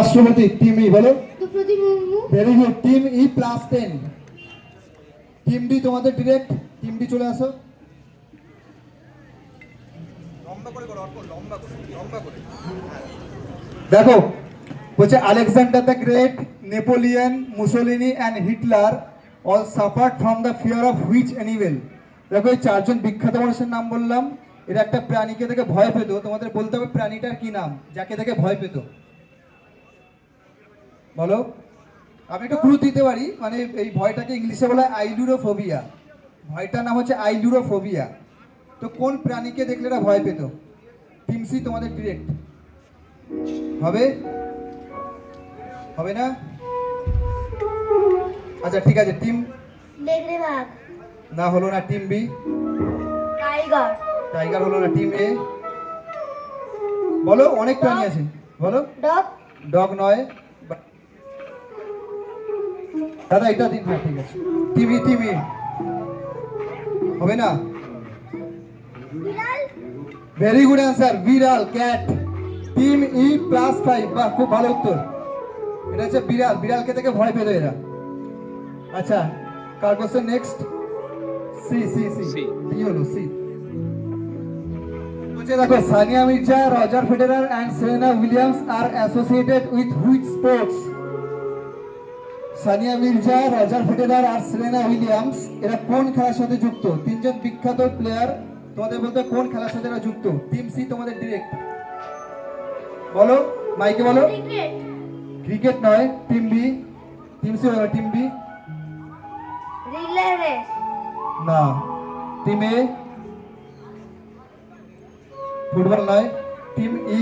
রাষ্ট্রপতি team E বলো। Droupadi Murmu. Very good. Team E +10। Team D তোমাদের ডিরেক্ট। টিম ডি চলে আসো। দেখো বলছে Alexander the great, Napoleon, Mussolini and Hitler all suffered from the fear of which animal. দেখো এই চারজন বিখ্যাত মানুষের নাম বললাম, এরা একটা প্রাণীকে দেখে ভয় পেত। তোমাদের বলতে হবে প্রাণীটার কি নাম যাকে দেখে ভয় পেত, বলো। আমি একটু ক্লু দিতে পারি, মানে এই ভয়টাকে ইংলিশে বলা হয় আইলুরোফোবিয়া। ভয়টার নাম হচ্ছে আইলুরোফোবিয়া। তো কোন প্রাণীকে দেখলে এরা ভয় পেত? টিম সি তোমাদের ডিরেক্ট। হবে হবে না? আচ্ছা ঠিক আছে। টিম নেকড়ে বাঘ। না, হলো না। Team B tiger. টাইগার হলো না। টিম এ বলো, অনেক প্রাণী আছে বলো। ডগ। ডগ নয় দাদা, এটা দিন। হ্যাঁ ঠিক আছে। টিভি টিভি হবে না। বিড়াল। ভেরি গুড অ্যান্সার, বিড়াল, ক্যাট। টিম ই +5। বাহ, খুব ভালো উত্তর। এটা হচ্ছে বিড়াল। বিড়ালকে থেকে ভয় পেত এরা। আচ্ছা, কার question next? C C C কি হলো? সি বলছে দেখো, Sania Mirza, Roger Federer and Serena Williams আর associated with which sports? Sania Mirza, Roger Federer আর সেরেনা উইলিয়ামস এরা কোন খেলার সাথে যুক্ত? তিনজন বিখ্যাত প্লেয়ার। তোমাদের বলতে কোন খেলার সাথে এরা যুক্ত? টিম সি তোমাদের ডিরেক্ট। বলো, মাইকে বলো। ক্রিকেট। ক্রিকেট নয়। Team B. টিম সি বলো। Team B relay race. না। টিম এ ফুটবল নয়। টিম ই